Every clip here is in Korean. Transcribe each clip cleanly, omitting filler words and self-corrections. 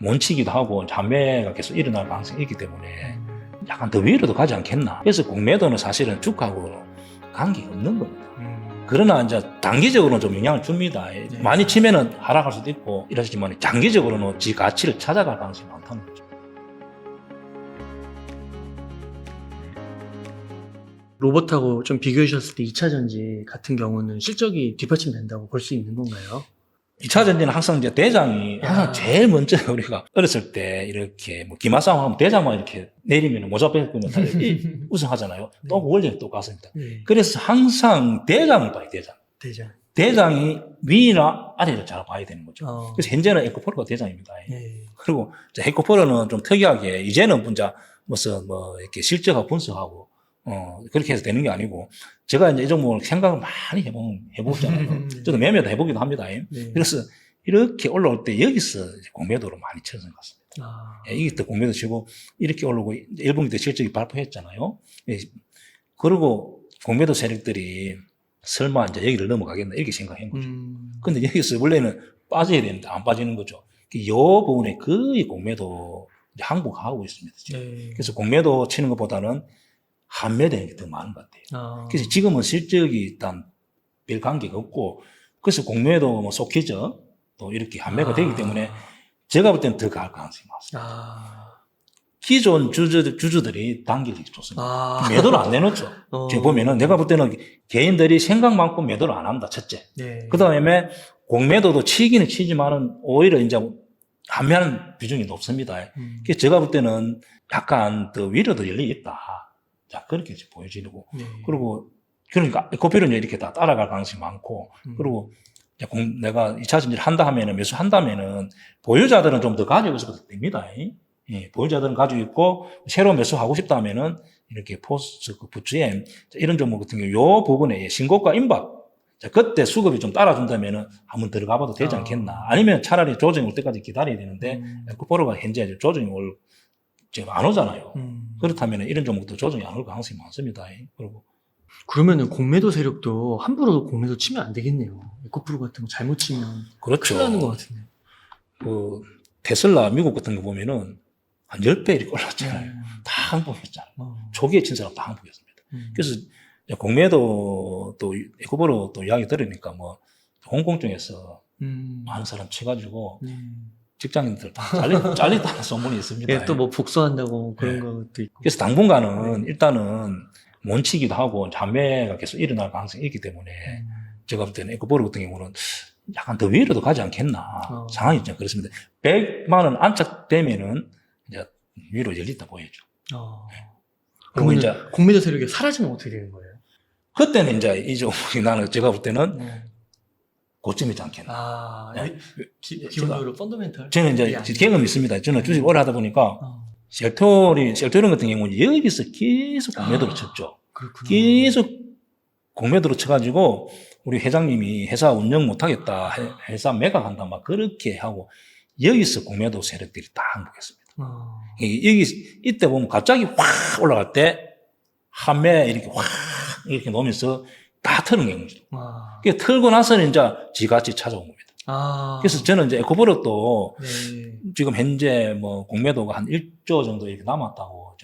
몬치기도 하고 잠매가 계속 일어날 가능성이 있기 때문에 약간 더 위로도 가지 않겠나. 그래서 공매도는 사실은 주가하고 관계가 없는 겁니다. 그러나 이제 단기적으로는 좀 영향을 줍니다. 많이 치면은 하락할 수도 있고 이러시지만 장기적으로는 지 가치를 찾아갈 가능성이 많다는 거죠. 로봇하고 좀 비교해 주셨을 때 2차 전지 같은 경우는 실적이 뒷받침된다고 볼 수 있는 건가요? 2차 전지는 항상 이제 대장이 항상 제일 먼저 우리가 어렸을 때 이렇게 뭐 기마싸움 하면 대장만 이렇게 내리면 모자 빼면 다 우승하잖아요. 또 원리는 똑같습니다. 그래서 항상 대장을 봐요, 대장. 대장이 위나 아래를 잘 봐야 되는 거죠. 그래서 현재는 에코프로가 대장입니다. 그리고 에코프로는 좀 특이하게 이제는 무슨 이렇게 실적하고 분석하고 그렇게 해서 되는 게 아니고, 제가 이제 이 종목을 생각을 많이 해보잖아요. 저도 매매도 해보기도 합니다. 그래서 이렇게 올라올 때 여기서 공매도로 많이 쳐진 것 같습니다. 이게 또 공매도 치고 이렇게 올라오고 1분기 때 실적이 발표했잖아요. 그리고 공매도 세력들이 설마 이제 여기를 넘어가겠나 이렇게 생각한 거죠. 근데 여기서 원래는 빠져야 되는데 안 빠지는 거죠. 이 부분에 거의 공매도 이제 항복하고 있습니다. 지금. 그래서 공매도 치는 것보다는 환매되는 게 더 많은 것 같아요. 그래서 지금은 실적이 일단 별 관계가 없고, 그래서 공매도 속히죠. 또 이렇게 환매가 되기 때문에 제가 볼 때는 더 갈 가능성이 많습니다. 기존 주주들이 당기기 좋습니다. 매도를 안 내놓죠. 제가 보면은 내가 볼 때는 개인들이 생각만큼 매도를 안 한다, 첫째. 그 다음에 공매도도 치기는 치지만은 오히려 이제 환매하는 비중이 높습니다. 그래서 제가 볼 때는 약간 더 위로도 열려 있다. 자, 그렇게 보여지고. 그리고, 그러니까, 에코프로는 이렇게 다 따라갈 가능성이 많고, 그리고, 내가 2차 전지를 한다 하면은, 매수한다면은, 보유자들은 좀 더 가지고 있어도 됩니다. 보유자들은 가지고 있고, 새로 매수하고 싶다 하면은, 이렇게 포스트, 부츠엠, 이런 종목 같은 경우, 요 부분에 신고가 임박. 자, 그때 수급이 좀 따라준다면은, 한번 들어가 봐도 되지 않겠나. 아니면 차라리 조정이 올 때까지 기다려야 되는데, 에코프로가 현재 조정이 지금 안 오잖아요. 그렇다면 이런 종목도 조정이 안 올 가능성이 많습니다. 그리고 그러면은 공매도 세력도 함부로 공매도 치면 안 되겠네요. 에코프로 같은 거 잘못 치면 그렇죠. 큰일 나는 것 같은데. 테슬라 미국 같은 거 보면은 한 10배 이렇게 올랐잖아요. 다 항복했잖아요. 초기에 친 사람 다 항복했습니다. 그래서 공매도 또 에코프로 또 이야기 들으니까 홍콩 쪽에서 많은 사람 쳐가지고 직장인들 다 잘렸다는 소문이 있습니다. 또 복수한다고 그런 것도 있고. 그래서 당분간은 일단은 몬치기도 하고 잠매가 계속 일어날 가능성이 있기 때문에 제가 볼 때는 에코프로 같은 경우는 약간 더 위로도 가지 않겠나. 상황이 좀 그렇습니다. 100만 원 안착되면은 이제 위로 열린다 보여죠. 그러면 이제 공매도 세력이 사라지면 어떻게 되는 거예요? 그때는 이제 이 종목이 나는 제가 볼 때는 고점이지 않겠나. 기본적으로 펀더멘털? 저는 이제 경험이 있습니다. 저는 주식 오래 하다 보니까 셀토린 같은 경우는 여기서 계속 공매도를 쳤죠. 그렇구나. 계속 공매도를 쳐가지고 우리 회장님이 회사 운영 못하겠다, 회사 매각한다, 막 그렇게 하고 여기서 공매도 세력들이 다 항복했습니다. 이때 보면 갑자기 확 올라갈 때 한매 이렇게 확 이렇게 놓으면서 다 트는 경우죠. 그러니까 틀고 나서는 이제 지같이 찾아온 겁니다. 그래서 저는 이제 에코프로도 지금 현재 공매도가 한 1조 정도 이렇게 남았다고,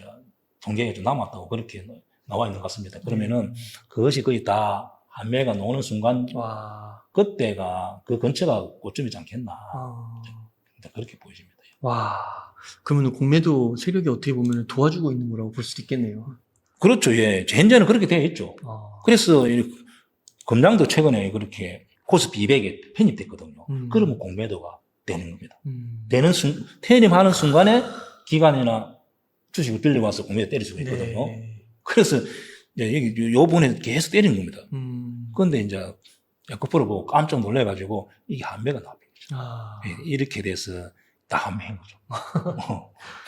통계가 좀 남았다고 그렇게 나와 있는 것 같습니다. 그러면은 그것이 거의 다 한매가 나오는 순간, 그때가 그 근처가 고점이지 않겠나. 그렇게 보여집니다. 그러면 공매도 세력이 어떻게 보면 도와주고 있는 거라고 볼 수도 있겠네요. 그렇죠. 예. 현재는 그렇게 되어 있죠. 그래서 검장도 최근에 그렇게 코스피 200에 편입됐거든요. 그러면 공매도가 되는 겁니다. 퇴임하는 순간에 기관이나 주식을 빌려와서 공매도 때릴 수가 있거든요. 그래서 여기 요 부분에 계속 때리는 겁니다. 그런데 이제 에코프로 보고 깜짝 놀래가지고 이게 한매가 나옵니다. 이렇게 돼서 다 한매인 거죠.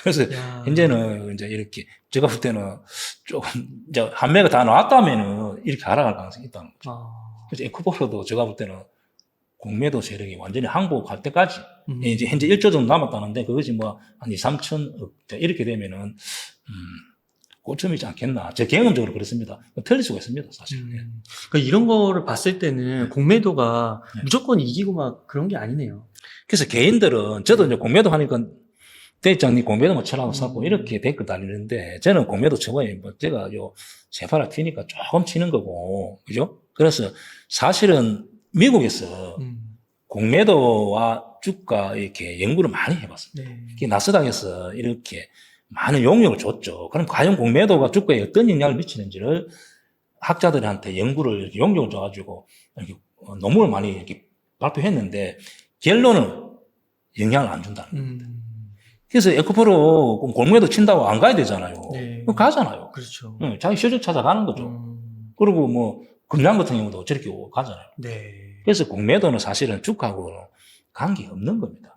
그래서 현재는 이제 이렇게 제가 볼 때는 조금 이제 한매가 다 나왔다면은 이렇게 알아갈 가능성이 있다는 거죠. 그래서 에코프로도 제가 볼 때는 공매도 세력이 완전히 항복할 때까지 이제 현재 1조 정도 남았다는데 그것이 한 2, 3천억 이렇게 되면은 고점이지 않겠나. 제 경험적으로 그렇습니다. 틀릴 수가 있습니다, 사실. 그러니까 이런 거를 봤을 때는 공매도가 무조건 이기고 막 그런 게 아니네요. 그래서 개인들은, 저도 이제 공매도 하니까 대장님 공매도 뭐 쳐라고 사고 이렇게 댓글 달리는데, 저는 공매도 쳐봐야 뭐 제가 요 세파라 튀니까 조금 치는 거고, 그죠? 그래서 사실은 미국에서 공매도와 주가 이렇게 연구를 많이 해봤습니다. 네. 특히 나스닥에서 이렇게 많은 용역을 줬죠. 그럼 과연 공매도가 주가에 어떤 영향을 미치는지를 학자들한테 연구를 이렇게 용역을 줘가지고 이렇게 논문을 많이 이렇게 발표했는데 결론은 영향을 안 준다는 겁니다. 그래서 에코프로 공매도 친다고 안 가야 되잖아요. 네. 그럼 가잖아요. 그렇죠. 응, 자기 실적 찾아가는 거죠. 그리고 뭐 금양 같은 경우도 저렇게 가잖아요. 네. 그래서 공매도는 사실은 주가하고는 관계가 없는 겁니다.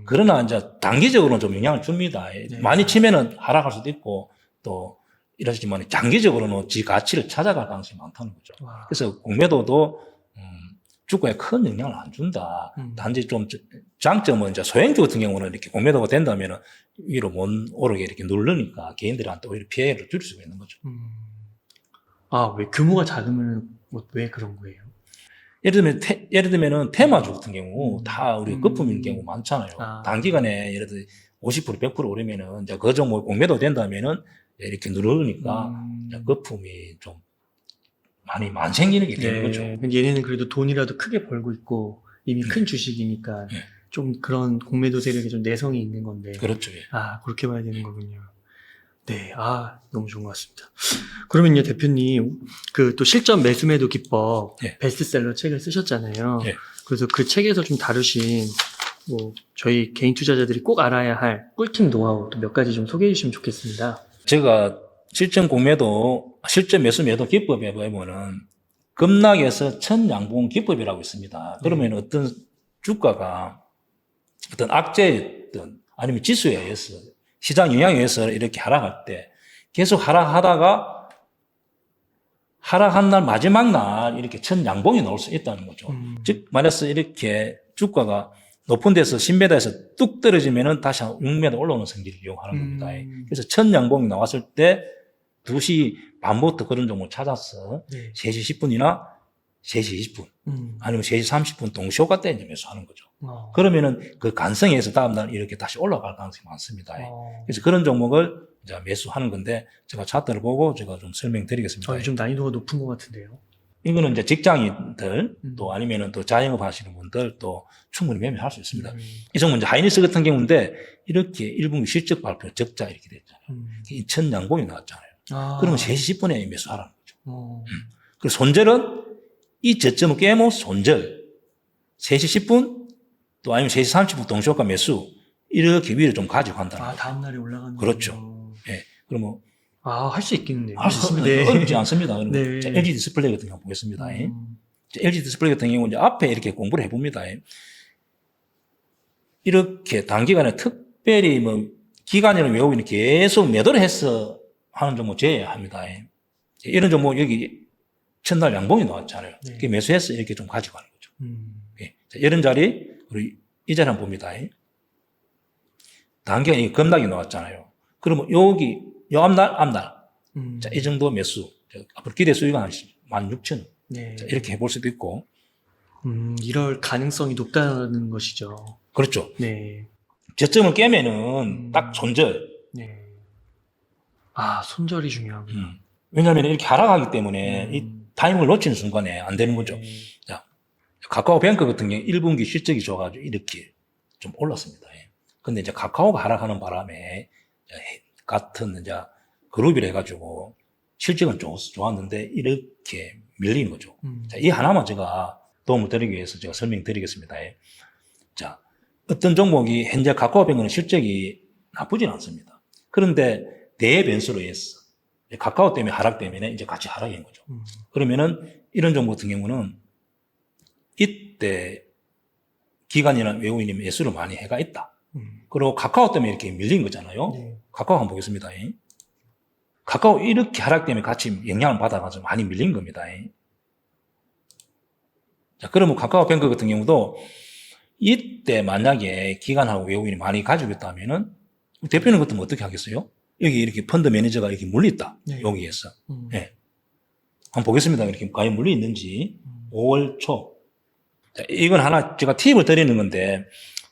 그러나 이제 단기적으로는 좀 영향을 줍니다. 네. 많이 치면은 하락할 수도 있고 또 이러지만 장기적으로는 지 가치를 찾아갈 가능성이 많다는 거죠. 와. 그래서 공매도도 주가에 큰 영향을 안 준다. 단지 좀 장점은 이제 소형주 같은 경우는 이렇게 공매도가 된다면 위로 못 오르게 이렇게 누르니까 개인들한테 오히려 피해를 줄 수가 있는 거죠. 아, 왜 규모가 작으면 왜 그런 거예요? 예를 들면은 테마주 같은 경우 다 우리 거품인 경우 많잖아요. 아. 단기간에 예를 들어 50% 100% 오르면은 이제 그 종목 공매도 된다면은 이렇게 누르니까 이제 거품이 좀 많이 생기는 게 되는 거죠. 얘네는 그래도 돈이라도 크게 벌고 있고 이미 큰 주식이니까 네. 좀 그런 공매도 세력에 좀 내성이 있는 건데. 그렇죠. 예. 아, 그렇게 봐야 되는 거군요. 네, 아, 너무 좋은 것 같습니다. 그러면요, 대표님, 그 또 실전 매수매도 기법, 예. 베스트셀러 책을 쓰셨잖아요. 예. 그래서 그 책에서 좀 다루신, 뭐, 저희 개인 투자자들이 꼭 알아야 할 꿀팁 노하우 또 몇 가지 좀 소개해 주시면 좋겠습니다. 제가 실전 매수 매도 기법에 보면은 급락에서 천양봉 기법이라고 있습니다. 그러면 어떤 주가가 어떤 악재였든 아니면 지수에 의해서 시장 영향에 의해서 이렇게 하락할 때 계속 하락하다가 하락한 날 마지막 날 이렇게 천양봉이 나올 수 있다는 거죠. 즉 말해서 이렇게 주가가 높은 데서 10m에서 뚝 떨어지면은 다시 한 6m 올라오는 성질을 이용하는 겁니다. 그래서 천양봉이 나왔을 때 2시 반부터 그런 종목을 찾아서 네. 3시 10분이나 3시 20분 아니면 3시 30분 동시효과 때 이제 매수하는 거죠. 그러면은 그 간성에 의해서 다음날 이렇게 다시 올라갈 가능성이 많습니다. 그래서 그런 종목을 이제 매수하는 건데 제가 차트를 보고 제가 좀 설명드리겠습니다. 좀 난이도가 높은 것 같은데요. 이거는 이제 직장인들 또 아니면은 또 자영업 하시는 분들 또 충분히 매매할 수 있습니다. 이 종목은 이제 하이닉스 같은 경우인데 이렇게 1분기 실적 발표 적자 이렇게 됐잖아요. 천 양봉이 나왔잖아요. 그러면 3시 10분에 매수하라는 거죠. 그리고 손절은 이 저점을 깨면 손절 3시 10분 또 아니면 3시 30분 동시효과 매수 이렇게 위로 좀 가지고 간다는 거죠. 다음날에 올라가는 그렇죠. 예. 그러면 할 수 있겠네요. 할 수 있습니다. 네. 어렵지 않습니다. 네. 자, LG 디스플레이 같은 경우 보겠습니다. LG 디스플레이 같은 경우 이제 앞에 이렇게 공부를 해봅니다. 이렇게 단기간에 특별히 뭐 기간이나 외국인이 계속 매도를 해서 하는 종목 제외합니다. 이런 종목 여기 첫날 양봉이 나왔잖아요. 네. 그 매수해서 이렇게 좀 가지고 가는 거죠. 예. 자, 이런 자리 우리 이 자리 한번 봅니다. 단기간에 급락이 나왔잖아요. 그러면 여기 요 앞날 자, 이 정도 매수 앞으로 기대 수익은 한 16,000원. 네. 자, 이렇게 해볼 수도 있고. 이럴 가능성이 높다는 것이죠. 그렇죠. 네. 저점을 깨면은 딱 손절. 네. 손절이 중요하군요. 왜냐하면 이렇게 하락하기 때문에 이 타이밍을 놓치는 순간에 안 되는 거죠. 자, 카카오뱅크 같은 경우 1분기 실적이 좋아가지고 이렇게 좀 올랐습니다. 근데 이제 카카오가 하락하는 바람에 같은 이제 그룹이라 해가지고 실적은 좋았는데 이렇게 밀리는 거죠. 자, 이 하나만 제가 도움을 드리기 위해서 제가 설명드리겠습니다. 자, 어떤 종목이 현재 카카오뱅크는 실적이 나쁘진 않습니다. 그런데 대변수로 의해서 카카오 때문에 하락 때문에 이제 같이 하락인 거죠. 그러면은 이런 종목 같은 경우는 이때 기관이나 외국인이 매수를 많이 해가 있다. 그리고 카카오 때문에 이렇게 밀린 거잖아요. 네. 카카오 한번 보겠습니다. 카카오 이렇게 하락 때문에 같이 영향을 받아가지고 많이 밀린 겁니다. 자, 그러면 카카오뱅크 같은 경우도 이때 만약에 기관하고 외국인이 많이 가지고 있다면은 대표님 같으면 어떻게 하겠어요? 여기 이렇게 펀드 매니저가 이렇게 물려있다. 네. 여기에서. 네. 한번 보겠습니다. 이렇게 과연 물려있는지. 5월 초. 자, 이건 하나 제가 팁을 드리는 건데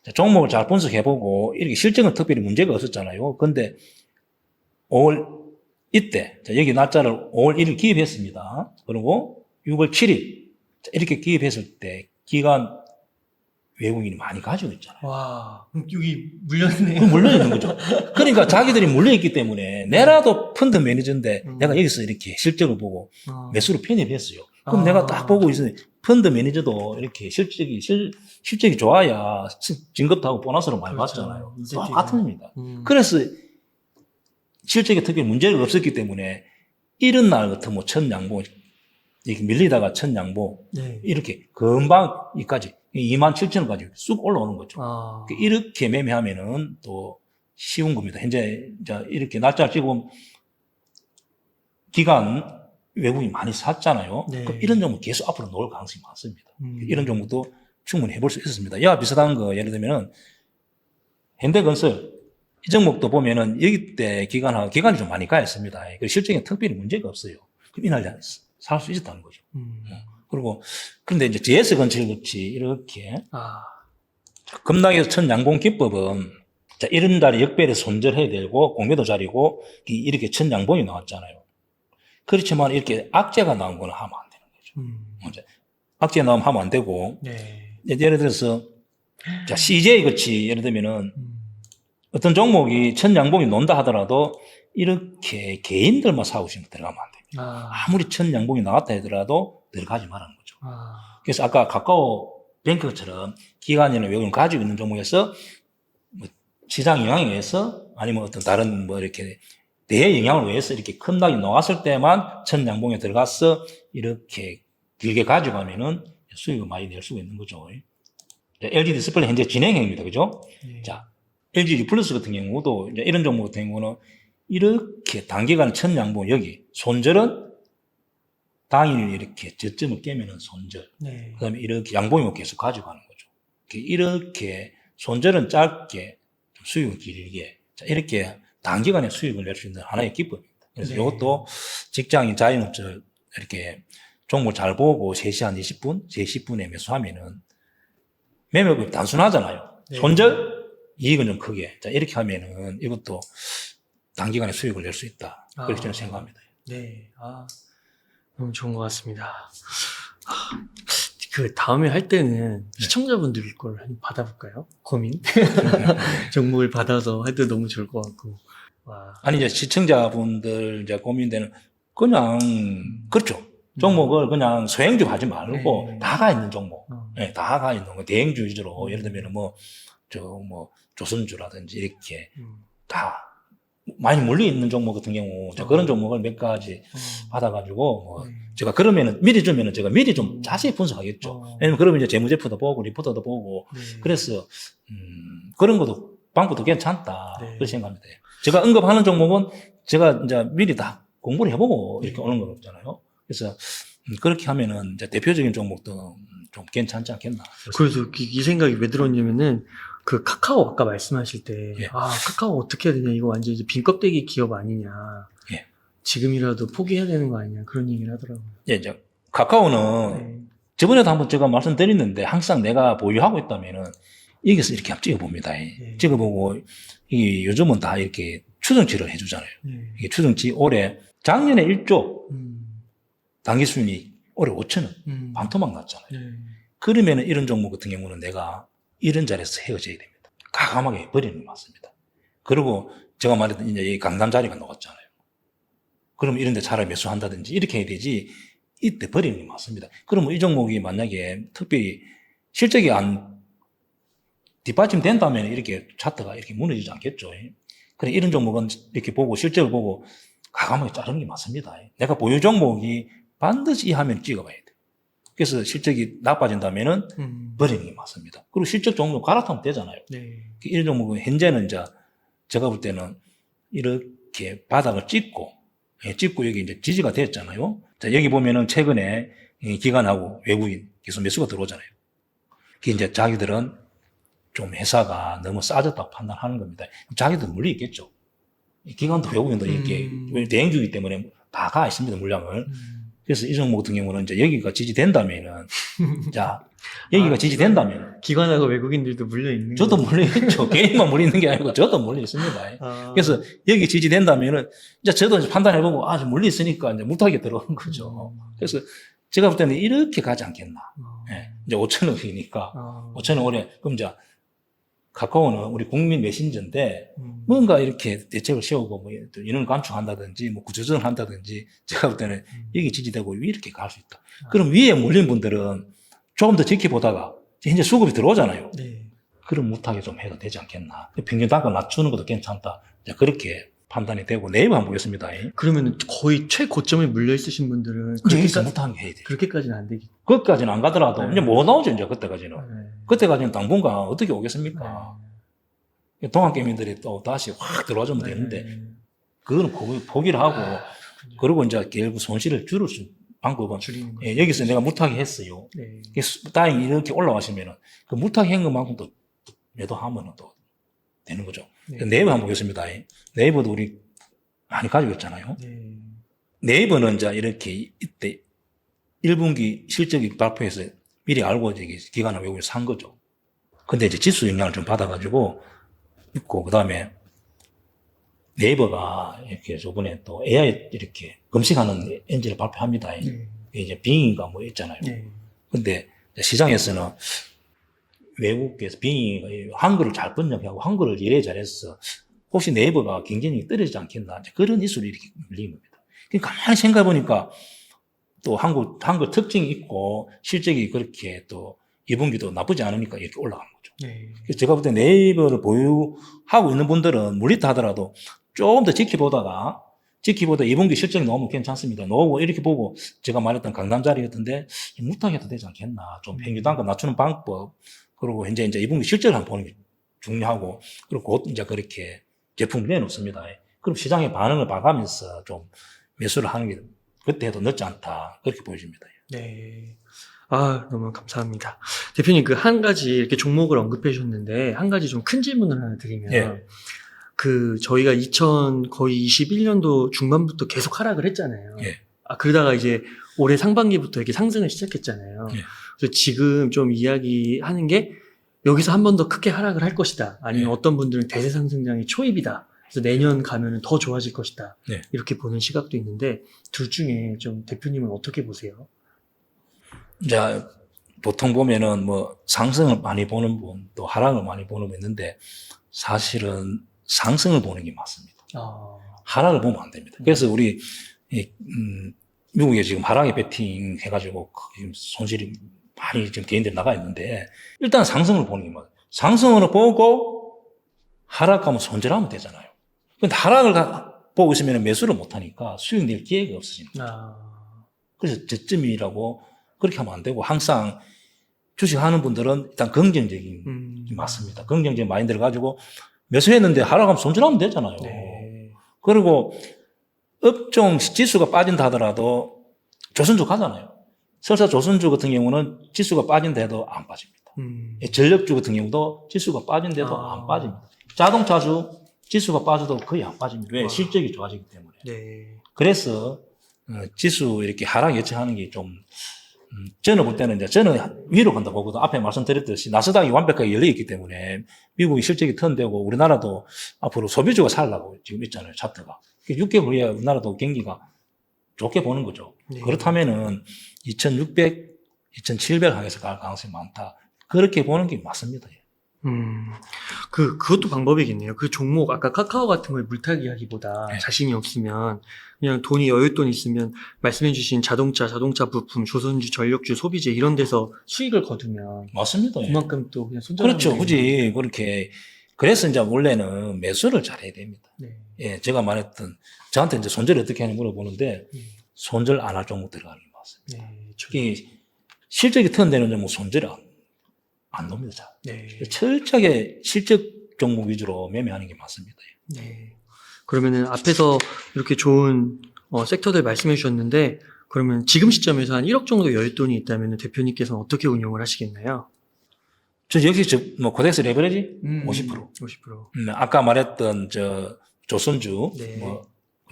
자, 종목을 잘 분석해보고 이렇게 실적은 특별히 문제가 없었잖아요. 근데 5월 이때 자, 여기 날짜를 5월 1일 기입했습니다. 그리고 6월 7일 자, 이렇게 기입했을 때 기간 외국인이 많이 가지고 있잖아요. 와, 여기 물렸네요. 그 물려있는 거죠. 그러니까 자기들이 물려있기 때문에 내라도 펀드 매니저인데 내가 여기서 이렇게 실적을 보고 매수로 편입했어요. 그럼 아. 내가 딱 보고 있으니 펀드 매니저도 이렇게 실적이 좋아야 진급도 하고 보너스를 많이 그렇죠. 받잖아요. 인센티브. 똑같은 겁니다. 그래서 실적에 특별히 문제가 없었기 때문에 이런 날 같은 뭐 첫 양보 이렇게 밀리다가 첫 양보 네. 이렇게 금방 이까지 27,000원까지 쑥 올라오는 거죠. 아. 이렇게 매매하면은 또 쉬운 겁니다. 현재 이제 이렇게 날짜 찍으면 기간 외국인이 많이 샀잖아요. 네. 그럼 이런 종목 계속 앞으로 놓을 가능성이 많습니다. 이런 종목도 충분히 해볼 수 있었습니다. 이와 비슷한 거 예를 들면은 현대건설 이 종목도 보면은 여기 때 기간이 좀 많이 가 있습니다. 실적에 특별히 문제가 없어요. 그럼 이날 살 수 있었다는 거죠. 그리고 그런데 이제 GS건설 같이 이렇게 아. 급락해서 첫 양봉 기법은 자, 이런 달에 역배를 손절해야 되고 공매도 자리고 이렇게 첫 양봉이 나왔잖아요. 그렇지만 이렇게 악재가 나온 거는 하면 안 되는 거죠. 악재 나오면 하면 안 되고 네. 예를 들어서 자, CJ 같이 예를 들면은 어떤 종목이 첫 양봉이 논다 하더라도 이렇게 개인들만 사고 싶으면 들어가면 안 됩니다. 아무리 첫 양봉이 나왔다 하더라도 들어가지 말라는 거죠. 그래서 아까 카카오 뱅크처럼 기관이나 외국인 가지고 있는 종목에서 뭐 시장 영향에 의해서 아니면 어떤 다른 뭐 이렇게 대의 영향을 위해서 이렇게 큰 낙이 나왔을 때만 첫 양봉에 들어가서 이렇게 길게 가져가면은 수익을 많이 낼 수가 있는 거죠. LG 디스플레이 현재 진행형입니다. 그죠? 네. 자, LG G 플러스 같은 경우도 이제 이런 종목 같은 경우는 이렇게 단기간 첫 양봉 여기 손절은 당일 이렇게 저점을 깨면은 손절. 네. 그 다음에 이렇게 양봉이 계속 가져가는 거죠. 이렇게 손절은 짧게 수익은 길게 자, 이렇게 단기간에 수익을 낼 수 있는 하나의 기법입니다. 그래서 네. 이것도 직장인 자영업자 이렇게 종목을 잘 보고 3시 한 20분, 3시 10분에 매수하면은 매매법이 단순하잖아요. 네. 손절, 이익은 좀 크게. 자, 이렇게 하면은 이것도 단기간에 수익을 낼 수 있다. 그렇게 저는 생각합니다. 네. 너무 좋은 것 같습니다. 그 다음에 할 때는 시청자분들 걸 한번 받아볼까요? 고민? 종목을 받아서 해도 너무 좋을 것 같고. 와. 아니, 이제 시청자분들 이제 고민되는 그냥, 그렇죠. 종목을 그냥 소행주 하지 말고 네. 다 가 있는 종목. 어. 네, 다 가 있는 거. 대행주 위주로. 예를 들면 조선주라든지 이렇게 다 많이 몰려 있는 종목 같은 경우 그런 종목을 몇 가지 받아가지고 제가 그러면은 미리 주면은 제가 미리 좀 자세히 분석하겠죠. 왜냐면 그러면 이제 재무제표도 보고 리포터도 보고 네. 그래서 그런 것도 방법도 괜찮다. 네. 그렇게 생각합니다. 제가 언급하는 종목은 제가 이제 미리 다 공부를 해보고 이렇게 오는 거잖아요. 그래서 그렇게 하면은 이제 대표적인 종목도 좀 괜찮지 않겠나. 그래서 이 생각이 왜 들었냐면은 그 카카오 아까 말씀하실 때 예. 카카오 어떻게 해야 되냐 이거 완전 이제 빈껍데기 기업 아니냐 예. 지금이라도 포기해야 되는 거 아니냐 그런 얘기를 하더라고요. 예, 이제 카카오는 네. 저번에도 한번 제가 말씀드렸는데 항상 내가 보유하고 있다면은 여기서 이렇게 한번 찍어봅니다. 네. 찍어보고 이 요즘은 다 이렇게 추정치를 해주잖아요. 네. 이게 추정치 올해 작년에 1조 당기 수익이 올해 5천원 반토막 났잖아요. 네. 그러면은 이런 종목 같은 경우는 내가 이런 자리에서 헤어져야 됩니다. 과감하게 버리는 게 맞습니다. 그리고 제가 말했던 이제 이 강남 자리가 나왔잖아요. 그럼 이런 데 차라리 매수한다든지 이렇게 해야 되지 이때 버리는 게 맞습니다. 그러면 이 종목이 만약에 특별히 실적이 안 뒷받침 된다면 이렇게 차트가 이렇게 무너지지 않겠죠. 그래 이런 종목은 이렇게 보고 실적을 보고 과감하게 자르는 게 맞습니다. 내가 보유 종목이 반드시 이 화면 찍어봐야 돼요. 그래서 실적이 나빠진다면은 버리는 게 맞습니다. 그리고 실적 종목 갈아타면 되잖아요. 네. 이런 종목은 현재는 이제 제가 볼 때는 이렇게 바닥을 찍고 여기 이제 지지가 됐잖아요. 자, 여기 보면은 최근에 기관하고 외국인 계속 매수가 들어오잖아요. 그게 이제 자기들은 좀 회사가 너무 싸졌다고 판단하는 겁니다. 자기들 물리 있겠죠. 기관도 외국인도 이렇게 대행주기 때문에 다 가 있습니다, 물량을. 그래서 이 종목 같은 경우는 이제 여기가 지지된다면은, 자, 여기가 지지된다면, 기관하고 외국인들도 물려 있는 저도 거죠. 몰려있죠. 개인만 몰리는 게 아니고 저도 몰려있습니다. 아. 그래서 여기 지지된다면은, 이제 저도 이제 판단해보고, 아, 좀 몰려있으니까 이제 물타기에 들어오는 거죠. 그래서 제가 볼 때는 이렇게 가지 않겠나. 예, 이제 5,000원이니까, 5,000원 올해, 그럼 이제 카카오는 우리 국민 메신저인데, 뭔가 이렇게 대책을 세우고, 뭐, 또 인원을 감축한다든지, 뭐, 구조조정을 한다든지, 제가 볼 때는 여기 지지되고 위 이렇게 갈 수 있다. 그럼 위에 몰린 분들은 조금 더 지켜보다가, 현재 수급이 들어오잖아요. 네. 그럼 못하게 좀 해도 되지 않겠나. 평균 단가 낮추는 것도 괜찮다. 이제 그렇게 판단이 되고, 네이버 한번 보겠습니다. 그러면 거의 최고점에 물려 있으신 분들은 여기서 못하는 게 해야 돼. 그렇게까지는 안 되겠. 그것까지는 안 가더라도, 네. 이제 뭐 나오죠, 이제 그때까지는. 네. 그때까지는 당분간 어떻게 오겠습니까? 동학개미들이 또 다시 확 들어와주면 되는데, 그거는 포기를 하고, 그리고 이제 결국 손실을 줄일 수 있는 방법은, 줄이는 거. 예, 여기서 내가 물타기 했어요. 네. 다행히 이렇게 올라가시면은, 그 물타기 한 것만큼 또 매도하면 또 되는 거죠. 네. 네이버 한번 보겠습니다. 네이버도 우리 많이 가지고 있잖아요. 네. 네이버는 이제 이렇게 이때 1분기 실적이 발표해서 미리 알고 이제 기관을 외국에 산 거죠. 근데 이제 지수 영향을 좀 받아가지고 있고, 그 다음에 네이버가 이렇게 저번에 또 AI 이렇게 검색하는 엔진을 발표합니다. 네. 이제 빙인가 뭐 있잖아요. 네. 근데 시장에서는 외국에서 빙이 한글을 잘 번역하고 한글을 이래 잘해서 혹시 네이버가 경쟁력이 떨어지지 않겠나. 이제 그런 이슈로 이렇게 밀린 겁니다. 그러니까 가만히 생각해보니까 또 한글 특징이 있고 실적이 그렇게 또 2분기도 나쁘지 않으니까 이렇게 올라가는 거죠. 네. 그래서 제가 볼 때 네이버를 보유하고 있는 분들은 물리타 하더라도 조금 더 지켜보다가 2분기 실적이 나오면 괜찮습니다. 나오고 이렇게 보고 제가 말했던 강남자리였던데 무탁해도 되지 않겠나. 좀 평균 단가 낮추는 방법, 그리고 현재 이제 2분기 실적을 한번 보는 게 중요하고, 그리고 곧 이제 그렇게 제품을 내놓습니다. 그럼 시장의 반응을 봐가면서 좀 매수를 하는 게 그때 해도 늦지 않다. 그렇게 보여집니다. 네. 아, 너무 감사합니다. 대표님, 그 한 가지 이렇게 종목을 언급해 주셨는데, 한 가지 좀 큰 질문을 하나 드리면, 예. 그, 저희가 거의 21년도 중반부터 계속 하락을 했잖아요. 예. 그러다가 이제 올해 상반기부터 이렇게 상승을 시작했잖아요. 예. 그래서 지금 좀 이야기하는 게, 여기서 한 번 더 크게 하락을 할 것이다. 아니면 예. 어떤 분들은 대세 상승장이 초입이다. 그래서 내년 가면은 더 좋아질 것이다. 예. 이렇게 보는 시각도 있는데, 둘 중에 좀 대표님은 어떻게 보세요? 이제 보통 보면은 뭐 상승을 많이 보는 분, 또 하락을 많이 보는 분 있는데 사실은 상승을 보는 게 맞습니다. 하락을 보면 안 됩니다. 그래서 우리 미국에 지금 하락에 베팅 해가지고 지금 손실이 많이 지금 개인들이 나가 있는데, 일단 상승을 보는 게 맞아요. 상승을 보고 하락하면 손절하면 되잖아요. 근데 하락을 보고 있으면 매수를 못하니까 수익 낼 기회가 없어지는 거죠. 그래서 저점이라고 그렇게 하면 안 되고, 항상 주식하는 분들은 일단 긍정적인 게 맞습니다. 긍정적인 마인드를 가지고 매수했는데 하락하면 손절하면 되잖아요. 네. 그리고 업종 지수가 빠진다 하더라도 조선주 가잖아요. 설사 조선주 같은 경우는 지수가 빠진다 해도 안 빠집니다. 전력주 같은 경우도 지수가 빠진데도 안 빠집니다. 자동차주 지수가 빠져도 거의 안 빠집니다. 왜? 실적이 좋아지기 때문에. 네. 그래서 지수 이렇게 하락 예측하는 게 좀, 저는 볼 때는 저는 위로 간다 보거든. 앞에 말씀드렸듯이 나스닥이 완벽하게 열려있기 때문에 미국이 실적이 턴되고 우리나라도 앞으로 소비주가 살라고 지금 있잖아요. 차트가. 6개월 후에 우리나라도 경기가 좋게 보는 거죠. 네. 그렇다면은 2600, 2700 항에서 갈 가능성이 많다. 그렇게 보는 게 맞습니다. 그것도 방법이겠네요. 그 종목, 아까 카카오 같은 걸 물타기 하기보다 네. 자신이 없으면, 그냥 여윳돈 있으면, 말씀해주신 자동차 부품, 조선주, 전력주, 소비재, 이런 데서 수익을 거두면, 맞습니다. 예. 그만큼 또 그냥 손절하면 그렇죠. 되는 굳이 그렇게. 그래서 이제 원래는 매수를 잘해야 됩니다. 네. 예, 제가 말했던, 저한테 이제 손절 어떻게 하는지 물어보는데, 손절 안 할 종목 들어가는 게 맞습니다. 네. 특히 실적이 턴되는 뭐 손절이 안 놉니다. 잘. 네. 철저하게 실적 종목 위주로 매매하는 게 맞습니다. 네. 그러면은 앞에서 이렇게 좋은 섹터들 말씀해 주셨는데, 그러면 지금 시점에서 한 1억 정도 여윳돈이 있다면 대표님께서는 어떻게 운용을 하시겠나요? 저 역시 뭐 코덱스 레버리지 50%. 50%. 아까 말했던 조선주, 네. 뭐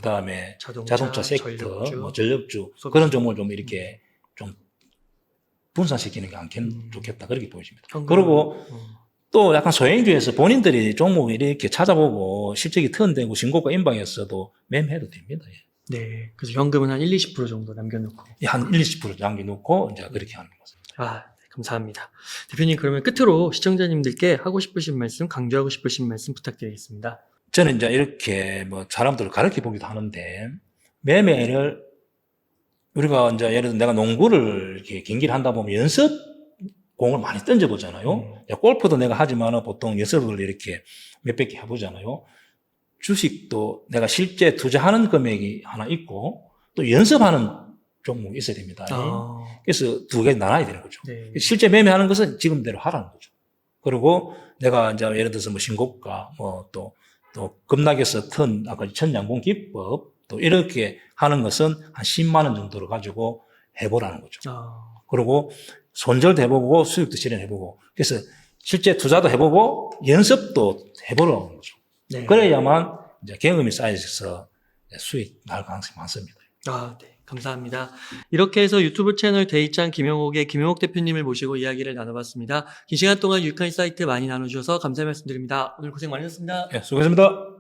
그다음에 자동차 섹터, 전력주, 뭐 전력주 소비주. 그런 종목을 좀 이렇게 좀 분산시키는 게 좋겠다 그렇게 보여집니다. 현금. 그리고 또 약간 소형주에서 본인들이 종목을 이렇게 찾아보고 실적이 턴되고 신고가 임박했어도 매매해도 됩니다. 예. 네. 그래서 현금은 한 1-20% 정도 남겨놓고. 예, 한 1-20% 남겨놓고 이제 그렇게 하는 거죠. 아, 네, 감사합니다. 대표님, 그러면 끝으로 시청자님들께 하고 싶으신 말씀, 강조하고 싶으신 말씀 부탁드리겠습니다. 저는 이제 이렇게 뭐 사람들을 가르쳐 보기도 하는데 매매를 우리가 이제 예를 들어 내가 농구를 이렇게 경기를 한다 보면 연습 공을 많이 던져보잖아요. 골프도 내가 하지만 보통 연습을 이렇게 몇백 개 해보잖아요. 주식도 내가 실제 투자하는 금액이 하나 있고 또 연습하는 종목이 있어야 됩니다. 그래서 두 개 나눠야 되는 거죠. 네. 실제 매매하는 것은 지금대로 하라는 거죠. 그리고 내가 이제 예를 들어서 뭐 신고가 뭐 또 급락해서 아까 천양공 기법 또 이렇게 하는 것은 한 10만 원 정도로 가지고 해보라는 거죠. 그리고 손절도 해보고 수익도 실현해보고 그래서 실제 투자도 해보고 연습도 해보라는 거죠. 네. 그래야만 이제 경험이 쌓여서 수익 날 가능성이 많습니다. 아, 네. 감사합니다. 이렇게 해서 유튜브 채널 데이짱 김영옥의 김영옥 대표님을 모시고 이야기를 나눠봤습니다. 긴 시간 동안 유익한 사이트 많이 나눠주셔서 감사의 말씀드립니다. 오늘 고생 많으셨습니다. 네, 수고하셨습니다.